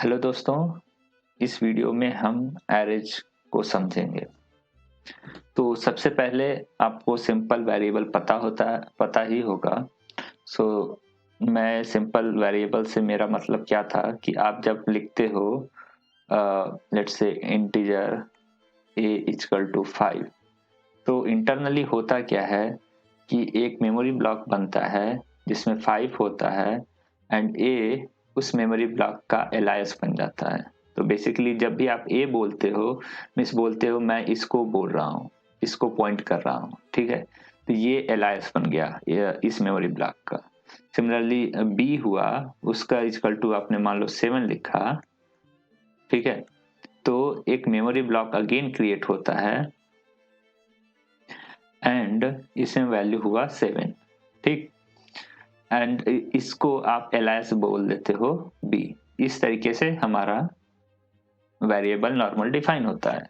Hello दोस्तों, इस video में हम एरेज को समझेंगे। तो सबसे पहले आपको सिंपल वेरिएबल पता ही होगा। सो मैं सिंपल वेरिएबल से मेरा मतलब क्या था कि आप जब लिखते हो let's say integer a equal to 5, तो इंटरनली होता क्या है कि एक मेमोरी ब्लॉक बनता है जिसमें 5 होता है एंड a उस मेमोरी ब्लॉक का एलायस बन जाता है। तो बेसिकली जब भी आप a बोलते हो मीन्स बोलते हो मैं इसको बोल रहा हूँ, इसको पॉइंट कर रहा हूँ, ठीक है। तो ये एलायस बन गया इस मेमोरी ब्लॉक का। सिमिलरली b हुआ, उसका इक्वल टू आपने मान लो 7 लिखा, ठीक है। तो एक मेमोरी ब्लॉक अगेन क्रिएट होता है एंड इसमें वैल्यू हुआ 7, ठीक। एंड इसको आप एलायस बोल देते हो b। इस तरीके से हमारा वेरिएबल नॉर्मल डिफाइन होता है।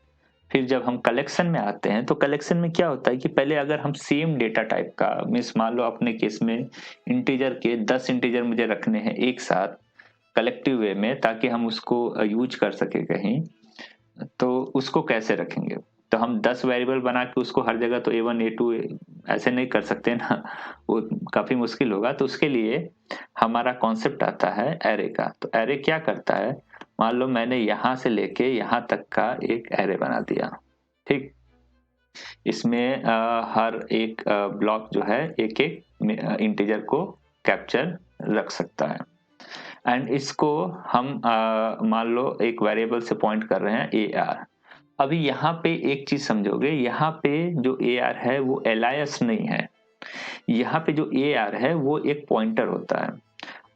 फिर जब हम कलेक्शन में आते हैं तो कलेक्शन में क्या होता है कि पहले अगर हम सेम डेटा टाइप का मीन्स मान लो अपने केस में इंटीजर के 10 इंटीजर मुझे रखने हैं एक साथ कलेक्टिव वे में ताकि हम उसको यूज कर सके कहीं, तो उसको कैसे रखेंगे। तो हम 10 वेरिएबल बना के उसको हर जगह तो A1 A2 ऐसे नहीं कर सकते ना, वो काफी मुश्किल होगा। तो उसके लिए हमारा कॉन्सेप्ट आता है एरे का। तो एरे क्या करता है, मान लो मैंने यहां से लेके यहां तक का एक एरे बना दिया, ठीक। इसमें हर एक ब्लॉक जो है एक एक इंटीजर को कैप्चर रख सकता है एंड इसको हम मान लो एक वेरिएबल से पॉइंट कर रहे हैं AR। अभी यहाँ पे एक चीज समझोगे, यहाँ पे जो AR है वो एलायस नहीं है, यहाँ पे जो AR है वो एक पॉइंटर होता है।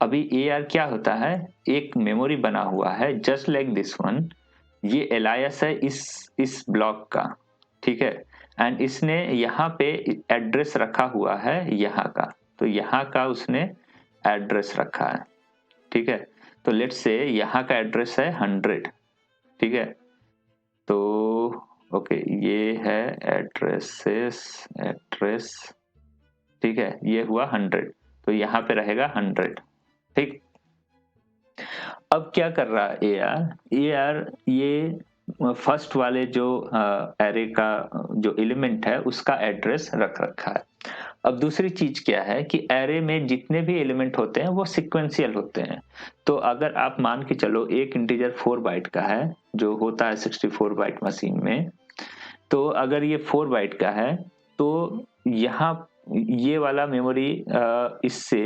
अभी AR क्या होता है, एक मेमोरी बना हुआ है जस्ट लाइक दिस वन। ये एलायस है इस ब्लॉक का, ठीक है। एंड इसने यहाँ पे एड्रेस रखा हुआ है यहाँ का, तो यहाँ का उसने एड्रेस रखा है, ठीक है। तो लेट्स से यहाँ का एड्रेस है 100, ठीक है। तो ओके, ये है एड्रेस, ठीक है, ये हुआ 100, तो यहाँ पे रहेगा 100, ठीक। अब क्या कर रहा है AR ये फर्स्ट वाले जो एरे का जो एलिमेंट है उसका एड्रेस रख रखा है। अब दूसरी चीज क्या है कि एरे में जितने भी एलिमेंट होते हैं वो सिक्वेंशियल होते हैं। तो अगर आप मान के चलो एक इंटीजर 4 बाइट का है जो होता है 64 बाइट मशीन में, तो अगर ये 4 बाइट का है तो यहाँ ये वाला मेमोरी इससे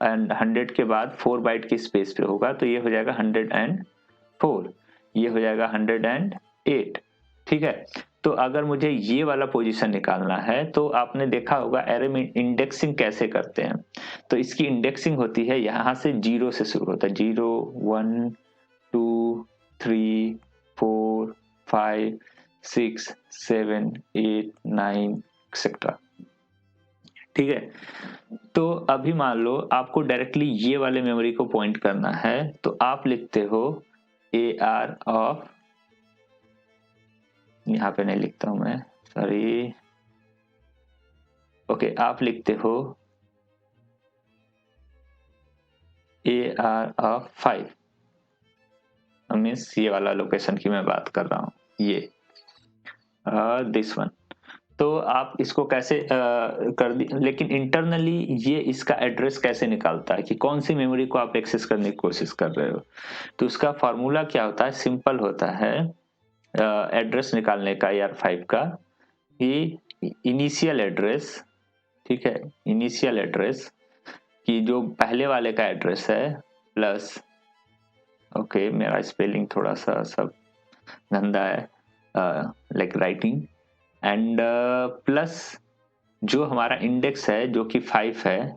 एंड 100 के बाद 4 बाइट की स्पेस पे होगा, तो ये हो जाएगा 104, ये हो जाएगा 108, ठीक है। तो अगर मुझे ये वाला पोजीशन निकालना है तो आपने देखा होगा एरे में इंडेक्सिंग कैसे करते हैं। तो इसकी इंडेक्सिंग होती है यहाँ से 0 से शुरू होता है, 0 1 2 3 4 5 6 7 8 9 एक्सेट्रा, ठीक है। तो अभी मान लो आपको डायरेक्टली ये वाले मेमोरी को पॉइंट करना है, तो आप लिखते हो AR ऑफ, यहाँ पे नहीं लिखता हूं मैं, सॉरी, ओके, आप लिखते हो AR ऑफ 5, मीन्स ये वाला लोकेशन की मैं बात कर रहा हूँ, ये दिस वन। तो आप इसको कैसे कर दी, लेकिन इंटरनली ये इसका एड्रेस कैसे निकालता है कि कौन सी मेमोरी को आप एक्सेस करने की कोशिश कर रहे हो। तो उसका फॉर्मूला क्या होता है, सिंपल होता है एड्रेस निकालने का AR5 का, कि इनिशियल एड्रेस, ठीक है, इनिशियल एड्रेस कि जो पहले वाले का एड्रेस है प्लस, ओके मेरा स्पेलिंग थोड़ा सा सब गंदा है लाइक राइटिंग, एंड प्लस जो हमारा इंडेक्स है जो कि 5 है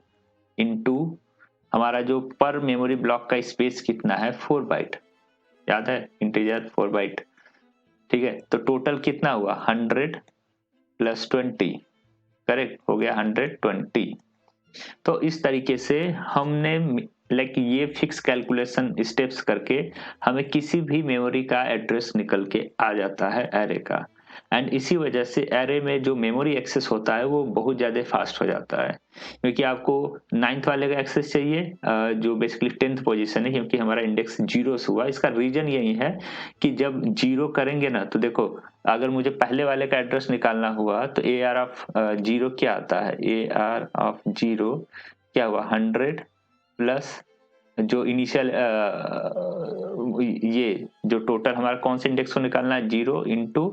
इनटू हमारा जो पर मेमोरी ब्लॉक का स्पेस कितना है 4 बाइट, याद है इंटीजर 4 बाइट, ठीक है। तो टोटल कितना हुआ 100 प्लस 20, करेक्ट हो गया 120। तो इस तरीके से हमने लाइक ये फिक्स कैलकुलेशन स्टेप्स करके हमें किसी भी मेमोरी का एड्रेस निकल के आ जाता है एरे का। एंड इसी वजह से एरे में जो मेमोरी एक्सेस होता है वो बहुत ज़्यादा फास्ट हो जाता है, क्योंकि आपको 9th वाले का एक्सेस चाहिए जो बेसिकली 10th पोजीशन है, क्योंकि हमारा इंडेक्स 0 से हुआ। इसका रीजन यही है कि जब 0 करेंगे ना, तो देखो अगर मुझे पहले वाले का एड्रेस निकालना हुआ तो ए आर ऑफ 0 क्या आता है, ए आर ऑफ 0 क्या हुआ 100 प्लस जो इनिशियल ये जो टोटल हमारा कौन से इंडेक्स को निकालना है 0 इंटू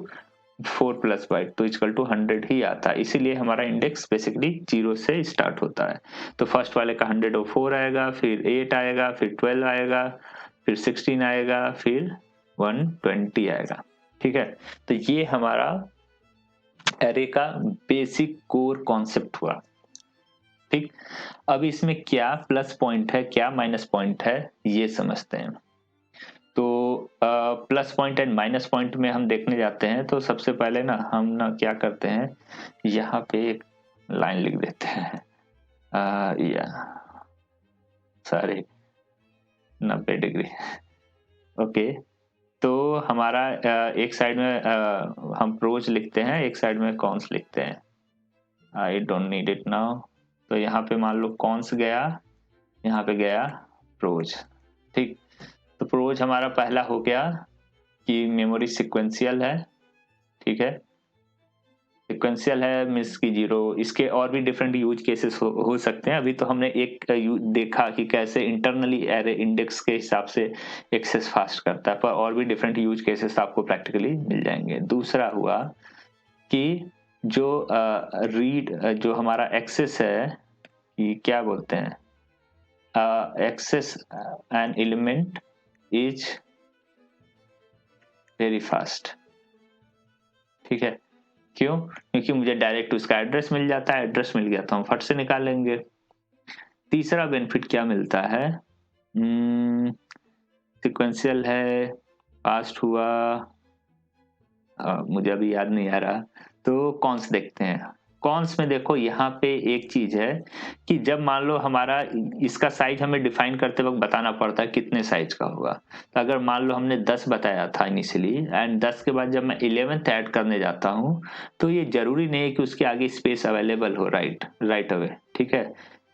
4 प्लस बाइट तो इक्वल टू 100 ही आता है। इसीलिए हमारा इंडेक्स बेसिकली 0 से स्टार्ट होता है। तो फर्स्ट वाले का 104 आएगा, फिर 8 आएगा, फिर 12 आएगा, फिर 16 आएगा, फिर 120 आएगा। ठीक है, तो ये हमारा एरे का बेसिक कोर कॉन्सेप्ट हुआ। ठीक, अब इसमें क्या प्लस पॉइंट है क्या माइनस पॉइंट है ये समझते हैं। तो plus point and minus point में हम देखने जाते हैं, तो सबसे पहले ना हम ना क्या करते हैं, यहाँ पे एक लाइन लिख देते हैं या सॉरी 90 डिग्री। ओके, तो हमारा एक साइड में हम प्रोज लिखते हैं, एक साइड में कॉन्स लिखते हैं। I don't need it now. तो यहाँ पे मान लो कॉन्स गया, यहाँ पे गया प्रोज। ठीक, तो प्रोज हमारा पहला हो गया कि मेमोरी सिक्वेंशियल है। ठीक है, सिक्वेंशियल है मीन्स की 0। इसके और भी डिफरेंट यूज केसेस हो सकते हैं। अभी तो हमने एक देखा कि कैसे इंटरनली एरे इंडेक्स के हिसाब से एक्सेस फास्ट करता है, पर और भी डिफरेंट यूज केसेस आपको प्रैक्टिकली मिल जाएंगे। दूसरा हुआ कि जो रीड जो हमारा एक्सेस है कि क्या बोलते हैं, access an element is very fast. ठीक है, क्यों? क्योंकि मुझे डायरेक्ट उसका एड्रेस मिल जाता है, एड्रेस मिल गया तो हम फट से निकाल लेंगे। तीसरा बेनिफिट क्या मिलता है, सिक्वेंशियल है, फास्ट हुआ, मुझे अभी याद नहीं आ रहा। तो कॉन्स देखते हैं। कॉन्स में देखो यहाँ पे एक चीज है कि जब मान लो हमारा इसका साइज हमें डिफाइन करते वक्त बताना पड़ता है कितने साइज का होगा। तो अगर मान लो हमने 10 बताया था इनिशियली एंड 10 के बाद जब मैं 11th ऐड करने जाता हूँ तो ये जरूरी नहीं है कि उसके आगे स्पेस अवेलेबल हो राइट अवे। ठीक है,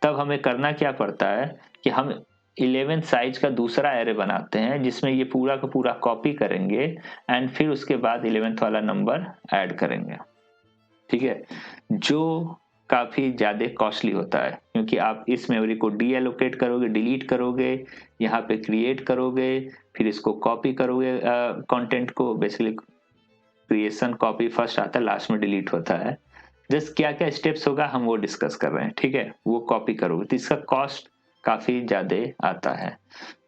तब हमें करना क्या पड़ता है कि हम 11th साइज का दूसरा एरे बनाते हैं जिसमें ये पूरा का पूरा कॉपी करेंगे एंड फिर उसके बाद 11th वाला नंबर ऐड करेंगे। ठीक है, जो काफी ज्यादा कॉस्टली होता है क्योंकि आप इस मेमोरी को डी एलोकेट करोगे, डिलीट करोगे, यहाँ पे क्रिएट करोगे, फिर इसको कॉपी करोगे कंटेंट को। बेसिकली क्रिएशन कॉपी फर्स्ट आता है, लास्ट में डिलीट होता है। जस्ट क्या क्या स्टेप्स होगा हम वो डिस्कस कर रहे हैं। ठीक है, वो कॉपी करोगे तो इसका कॉस्ट काफी ज्यादा आता है।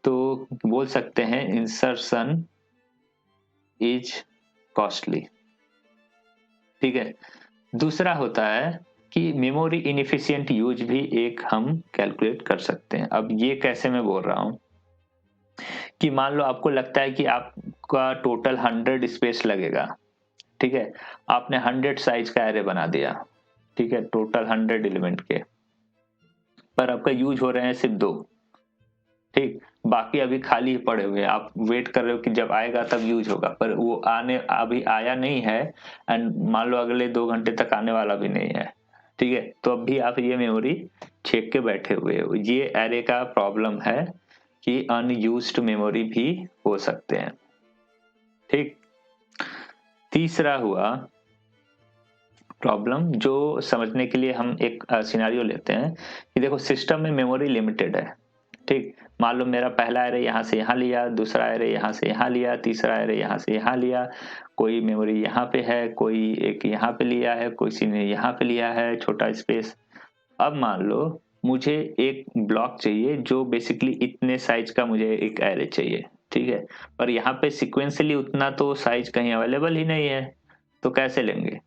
तो बोल सकते हैं इंसर्शन इज कॉस्टली। ठीक है, दूसरा होता है कि मेमोरी इनएफिशिएंट यूज भी एक हम कैलकुलेट कर सकते हैं। अब ये कैसे मैं बोल रहा हूं कि मान लो आपको लगता है कि आपका टोटल 100 स्पेस लगेगा। ठीक है, आपने 100 साइज का एरे बना दिया। ठीक है, टोटल 100 एलिमेंट के, पर आपका यूज हो रहे हैं सिर्फ 2। ठीक, बाकी अभी खाली पड़े हुए, आप वेट कर रहे हो कि जब आएगा तब यूज होगा, पर वो अभी आया नहीं है एंड मान लो अगले 2 घंटे तक आने वाला भी नहीं है। ठीक है, तो अब भी आप ये मेमोरी छेक के बैठे हुए हो। ये एरे का प्रॉब्लम है कि अनयूज्ड मेमोरी भी हो सकते हैं। ठीक, तीसरा हुआ प्रॉब्लम जो समझने के लिए हम एक सिनेरियो लेते हैं कि देखो सिस्टम में मेमोरी लिमिटेड है। ठीक, मान लो मेरा पहला एरे यहाँ से यहाँ लिया, दूसरा एरे यहाँ से यहाँ लिया, तीसरा एरे यहाँ से यहाँ लिया, कोई मेमोरी यहाँ पे है, कोई एक यहाँ पे लिया है, किसी ने यहाँ पे लिया है छोटा स्पेस। अब मान लो मुझे एक ब्लॉक चाहिए जो बेसिकली इतने साइज का मुझे एक एरे चाहिए। ठीक है, पर यहाँ पे सिक्वेंसली उतना तो साइज कहीं अवेलेबल ही नहीं है, तो कैसे लेंगे?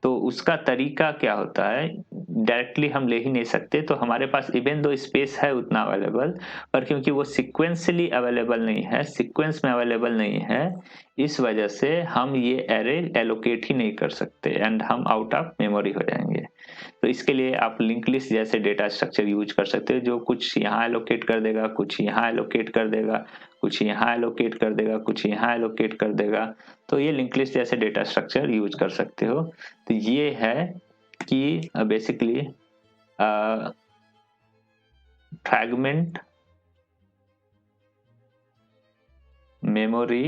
तो उसका तरीका क्या होता है, डायरेक्टली हम ले ही नहीं सकते। तो हमारे पास इवन दो स्पेस है उतना अवेलेबल, पर क्योंकि वो सिक्वेंसली अवेलेबल नहीं है, सीक्वेंस में अवेलेबल नहीं है, इस वजह से हम ये एरे एलोकेट ही नहीं कर सकते एंड हम आउट ऑफ मेमोरी हो जाएंगे। तो इसके लिए आप लिंक लिस्ट जैसे डेटा स्ट्रक्चर यूज कर सकते हो, जो कुछ यहाँ एलोकेट कर देगा, कुछ यहाँ एलोकेट कर देगा, कुछ यहाँ एलोकेट कर देगा, कुछ यहाँ एलोकेट कर देगा। तो ये लिंक लिस्ट जैसे डेटा स्ट्रक्चर यूज कर सकते हो। तो ये है कि basically fragment memory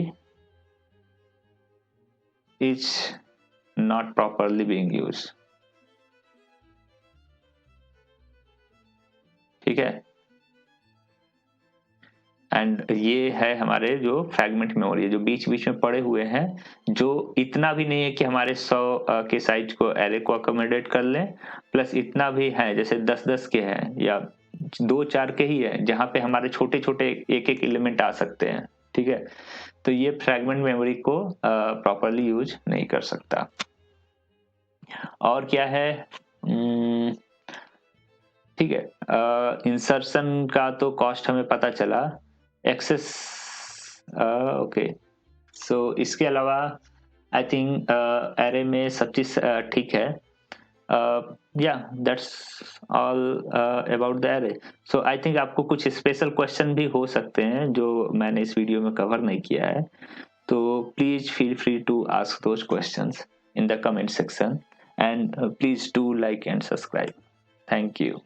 is not properly being used। ठीक है, एंड ये है हमारे जो फ्रैगमेंट मेमोरी है, जो बीच बीच में पड़े हुए हैं, जो इतना भी नहीं है कि हमारे 100 के साइज को एरे को अकोमोडेट कर लें, प्लस इतना भी है जैसे 10-10 के हैं या 2-4 के ही है, जहां पे हमारे छोटे छोटे एक एक एलिमेंट आ सकते हैं। ठीक है, तो ये फ्रैगमेंट मेमोरी को प्रॉपरली यूज नहीं कर सकता। और क्या है, ठीक है, इंसर्शन का तो कॉस्ट हमें पता चला, एक्सेस ओके। सो इसके अलावा आई थिंक एरे में सब चीज ठीक है। या that's all about the array. So I think आपको कुछ स्पेशल क्वेश्चन भी हो सकते हैं जो मैंने इस वीडियो में कवर नहीं किया है, तो please feel free to ask those questions in the comment section, and please do like and subscribe. Thank you.